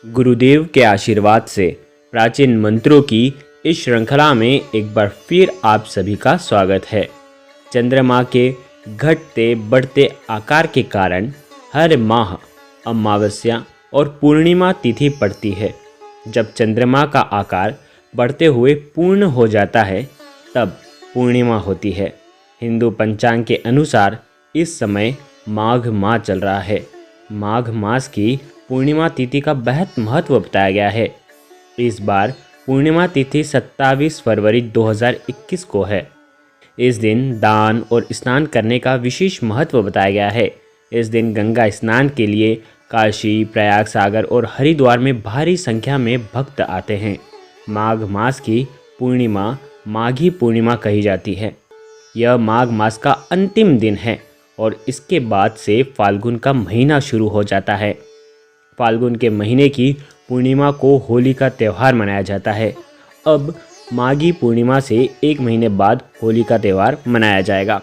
गुरुदेव के आशीर्वाद से प्राचीन मंत्रों की इस श्रृंखला में एक बार फिर आप सभी का स्वागत है। चंद्रमा के घटते बढ़ते आकार के कारण हर माह अमावस्या और पूर्णिमा तिथि पड़ती है। जब चंद्रमा का आकार बढ़ते हुए पूर्ण हो जाता है तब पूर्णिमा होती है। हिंदू पंचांग के अनुसार इस समय माघ माह चल रहा है। माघ मास की पूर्णिमा तिथि का बेहद महत्व बताया गया है। इस बार पूर्णिमा तिथि 27 फरवरी 2021 को है। इस दिन दान और स्नान करने का विशेष महत्व बताया गया है। इस दिन गंगा स्नान के लिए काशी, प्रयाग सागर और हरिद्वार में भारी संख्या में भक्त आते हैं। माघ मास की पूर्णिमा माघी पूर्णिमा कही जाती है। यह माघ मास का अंतिम दिन है और इसके बाद से फाल्गुन का महीना शुरू हो जाता है। फाल्गुन के महीने की पूर्णिमा को होली का त्यौहार मनाया जाता है। अब माघी पूर्णिमा से एक महीने बाद होली का त्यौहार मनाया जाएगा।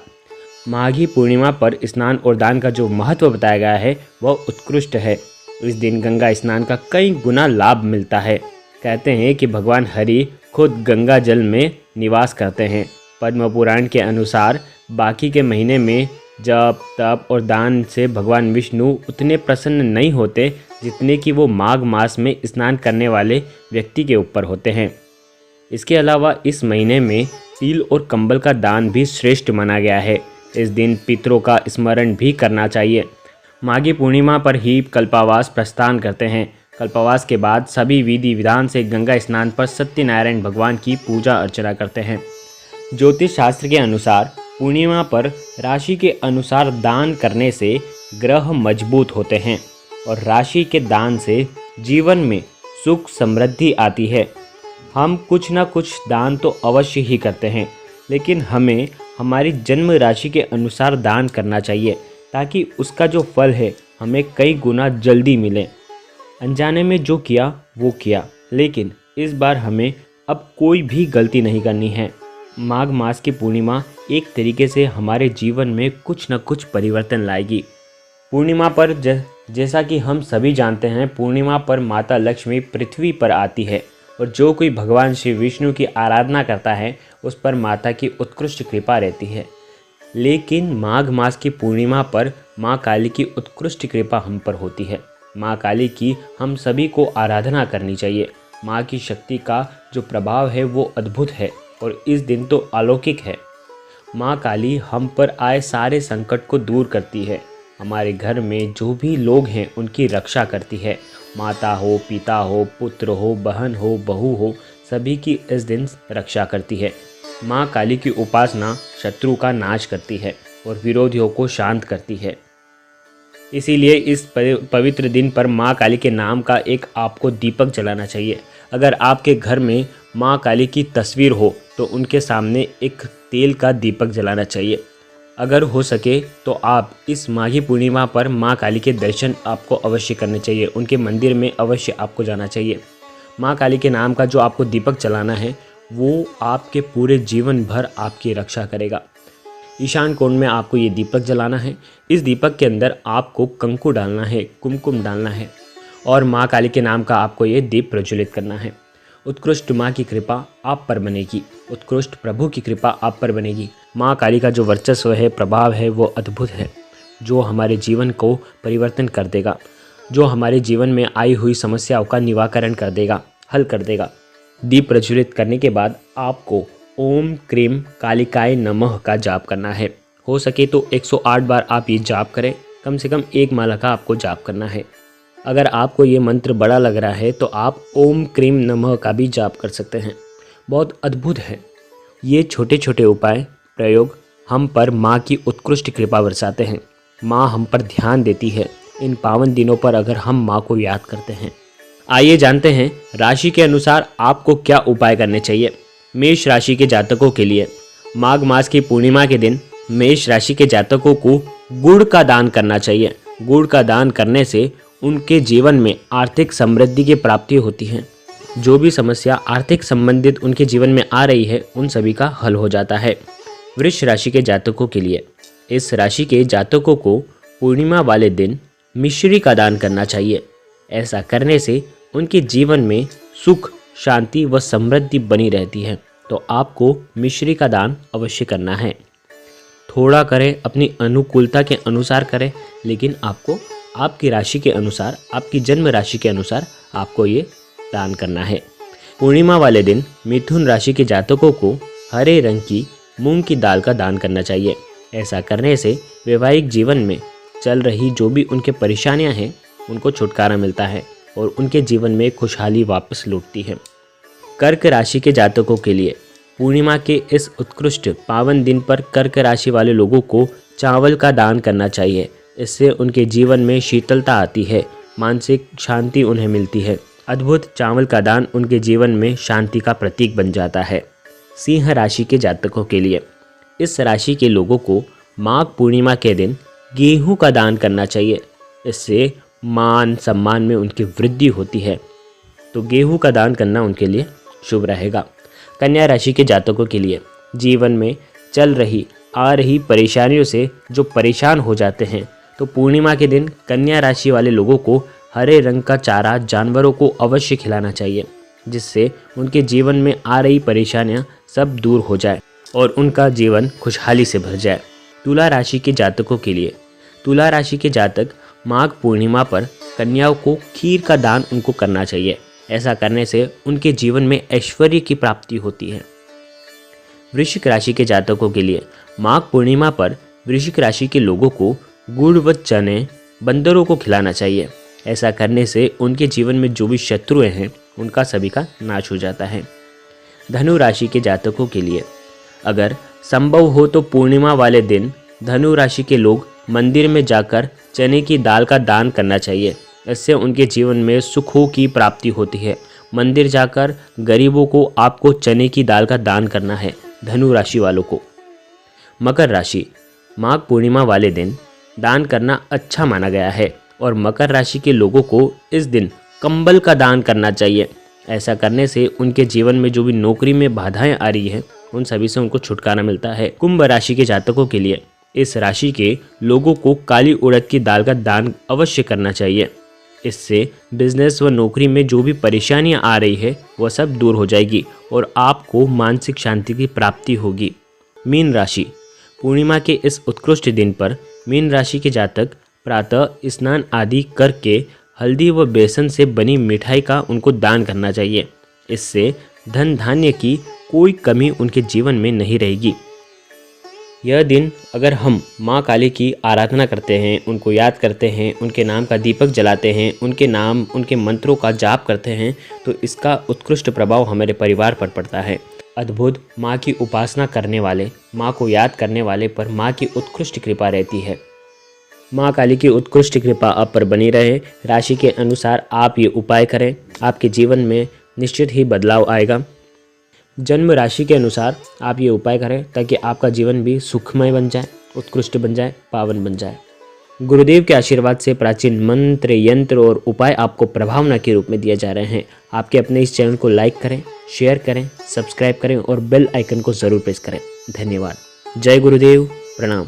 माघी पूर्णिमा पर स्नान और दान का जो महत्व बताया गया है वह उत्कृष्ट है। इस दिन गंगा स्नान का कई गुना लाभ मिलता है। कहते हैं कि भगवान हरि खुद गंगा जल में निवास करते हैं। पद्म पुराण के अनुसार बाकी के महीने में जप, तप और दान से भगवान विष्णु उतने प्रसन्न नहीं होते जितने कि वो माघ मास में स्नान करने वाले व्यक्ति के ऊपर होते हैं। इसके अलावा इस महीने में तिल और कंबल का दान भी श्रेष्ठ माना गया है। इस दिन पितरों का स्मरण भी करना चाहिए। माघी पूर्णिमा पर ही कल्पवास प्रस्थान करते हैं। कल्पवास के बाद सभी विधि विधान से गंगा स्नान पर सत्यनारायण भगवान की पूजा अर्चना करते हैं। ज्योतिष शास्त्र के अनुसार पूर्णिमा पर राशि के अनुसार दान करने से ग्रह मजबूत होते हैं और राशि के दान से जीवन में सुख समृद्धि आती है। हम कुछ ना कुछ दान तो अवश्य ही करते हैं, लेकिन हमें हमारी जन्म राशि के अनुसार दान करना चाहिए ताकि उसका जो फल है हमें कई गुना जल्दी मिले। अनजाने में जो किया वो किया, लेकिन इस बार हमें अब कोई भी गलती नहीं करनी है। माघ मास की पूर्णिमा एक तरीके से हमारे जीवन में कुछ न कुछ परिवर्तन लाएगी। पूर्णिमा पर जैसा कि हम सभी जानते हैं, पूर्णिमा पर माता लक्ष्मी पृथ्वी पर आती है और जो कोई भगवान श्री विष्णु की आराधना करता है उस पर माता की उत्कृष्ट कृपा रहती है। लेकिन माघ मास की पूर्णिमा पर माँ काली की उत्कृष्ट कृपा हम पर होती है। माँ काली की हम सभी को आराधना करनी चाहिए। माँ की शक्ति का जो प्रभाव है वो अद्भुत है और इस दिन तो अलौकिक है। माँ काली हम पर आए सारे संकट को दूर करती है। हमारे घर में जो भी लोग हैं उनकी रक्षा करती है। माता हो, पिता हो, पुत्र हो, बहन हो, बहू हो, सभी की इस दिन रक्षा करती है। माँ काली की उपासना शत्रु का नाश करती है और विरोधियों को शांत करती है। इसीलिए इस पवित्र दिन पर माँ काली के नाम का एक आपको दीपक जलाना चाहिए। अगर आपके घर में माँ काली की तस्वीर हो तो उनके सामने एक तेल का दीपक जलाना चाहिए। अगर हो सके तो आप इस माघी पूर्णिमा पर माँ काली के दर्शन आपको अवश्य करने चाहिए। उनके मंदिर में अवश्य आपको जाना चाहिए। माँ काली के नाम का जो आपको दीपक जलाना है वो आपके पूरे जीवन भर आपकी रक्षा करेगा। ईशान कोण में आपको ये दीपक जलाना है। इस दीपक के अंदर आपको कंकु डालना है, कुमकुम डालना है और माँ काली के नाम का आपको ये दीप प्रज्वलित करना है। उत्कृष्ट माँ की कृपा आप पर बनेगी। उत्कृष्ट प्रभु की कृपा आप पर बनेगी। माँ काली का जो वर्चस्व है, प्रभाव है, वो अद्भुत है, जो हमारे जीवन को परिवर्तन कर देगा, जो हमारे जीवन में आई हुई समस्याओं का निवारण कर देगा, हल कर देगा। दीप प्रज्वलित करने के बाद आपको ओम क्रीम कालिकाय नमः का जाप करना है। हो सके तो 108 बार आप ये जाप करें। कम से कम एक माला का आपको जाप करना है। अगर आपको ये मंत्र बड़ा लग रहा है तो आप ओम क्रीम नमः का भी जाप कर सकते हैं। बहुत अद्भुत है। ये छोटे छोटे उपाय प्रयोग हम पर माँ की उत्कृष्ट कृपा बरसाते हैं। माँ हम पर ध्यान देती है। इन पावन दिनों पर अगर हम माँ को याद करते हैं। आइए जानते हैं राशि के अनुसार आपको क्या उपाय करने चाहिए। मेष राशि के जातकों के लिए माघ मास की पूर्णिमा के दिन मेष राशि के जातकों को गुड़ का दान करना चाहिए। गुड़ का दान करने से उनके जीवन में आर्थिक समृद्धि की प्राप्ति होती है। जो भी समस्या आर्थिक संबंधित उनके जीवन में आ रही है उन सभी का हल हो जाता है। वृष राशि के जातकों के लिए इस राशि के जातकों को पूर्णिमा वाले दिन मिश्री का दान करना चाहिए। ऐसा करने से उनके जीवन में सुख, शांति व समृद्धि बनी रहती है। तो आपको मिश्री का दान अवश्य करना है। थोड़ा करें, अपनी अनुकूलता के अनुसार करें, लेकिन आपको आपकी राशि के अनुसार, आपकी जन्म राशि के अनुसार आपको ये दान करना है। पूर्णिमा वाले दिन मिथुन राशि के जातकों को हरे रंग की मूंग की दाल का दान करना चाहिए। ऐसा करने से वैवाहिक जीवन में चल रही जो भी उनके परेशानियां हैं उनको छुटकारा मिलता है और उनके जीवन में खुशहाली वापस लौटती है। कर्क राशि के जातकों के लिए पूर्णिमा के इस उत्कृष्ट पावन दिन पर कर्क राशि वाले लोगों को चावल का दान करना चाहिए। इससे उनके जीवन में शीतलता आती है, मानसिक शांति उन्हें मिलती है। अद्भुत चावल का दान उनके जीवन में शांति का प्रतीक बन जाता है। सिंह राशि के जातकों के लिए इस राशि के लोगों को माघ पूर्णिमा के दिन गेहूं का दान करना चाहिए। इससे मान सम्मान में उनकी वृद्धि होती है। तो गेहूं का दान करना उनके लिए शुभ रहेगा। कन्या राशि के जातकों के लिए जीवन में चल रही आ रही परेशानियों से जो परेशान हो जाते हैं, तो पूर्णिमा के दिन कन्या राशि वाले लोगों को हरे रंग का चारा जानवरों को अवश्य खिलाना चाहिए, जिससे उनके जीवन में आ रही परेशानियां सब दूर हो जाए और उनका जीवन खुशहाली से भर जाए। तुला राशि के जातकों के लिए तुला राशि के जातक माघ पूर्णिमा पर कन्याओं को खीर का दान उनको करना चाहिए। ऐसा करने से उनके जीवन में ऐश्वर्य की प्राप्ति होती है। वृश्चिक राशि के जातकों के लिए माघ पूर्णिमा पर वृश्चिक राशि के लोगों को गुड़ व चने बंदरों को खिलाना चाहिए। ऐसा करने से उनके जीवन में जो भी शत्रुएं हैं उनका सभी का नाश हो जाता है। धनु राशि के जातकों के लिए अगर संभव हो तो पूर्णिमा वाले दिन धनु राशि के लोग मंदिर में जाकर चने की दाल का दान करना चाहिए। इससे उनके जीवन में सुखों की प्राप्ति होती है। मंदिर जाकर गरीबों को आपको चने की दाल का दान करना है, धनु राशि वालों को। मकर राशि माघ पूर्णिमा वाले दिन दान करना अच्छा माना गया है और मकर राशि के लोगों को इस दिन कंबल का दान करना चाहिए। ऐसा करने से उनके जीवन में जो भी नौकरी में बाधाएं आ रही हैं उन सभी से उनको छुटकारा मिलता है। कुंभ राशि के जातकों के लिए इस राशि के लोगों को काली उड़द की दाल का दान अवश्य करना चाहिए। इससे बिजनेस व नौकरी में जो भी परेशानियां आ रही है वह सब दूर हो जाएगी और आपको मानसिक शांति की प्राप्ति होगी। मीन राशि पूर्णिमा के इस उत्कृष्ट दिन पर मीन राशि के जातक प्रातः स्नान आदि करके हल्दी व बेसन से बनी मिठाई का उनको दान करना चाहिए। इससे धन धान्य की कोई कमी उनके जीवन में नहीं रहेगी। यह दिन अगर हम माँ काली की आराधना करते हैं, उनको याद करते हैं, उनके नाम का दीपक जलाते हैं, उनके नाम उनके मंत्रों का जाप करते हैं, तो इसका उत्कृष्ट प्रभाव हमारे परिवार पर पड़ता है। अद्भुत माँ की उपासना करने वाले, माँ को याद करने वाले पर माँ की उत्कृष्ट कृपा रहती है। माँ काली की उत्कृष्ट कृपा आप पर बनी रहे। राशि के अनुसार आप ये उपाय करें, आपके जीवन में निश्चित ही बदलाव आएगा। जन्म राशि के अनुसार आप ये उपाय करें ताकि आपका जीवन भी सुखमय बन जाए, उत्कृष्ट बन जाए, पावन बन जाए। गुरुदेव के आशीर्वाद से प्राचीन मंत्र, यंत्र और उपाय आपको प्रभावना के रूप में दिए जा रहे हैं। आपके अपने इस चैनल को लाइक करें, शेयर करें, सब्सक्राइब करें और बेल आइकन को ज़रूर प्रेस करें। धन्यवाद। जय गुरुदेव। प्रणाम।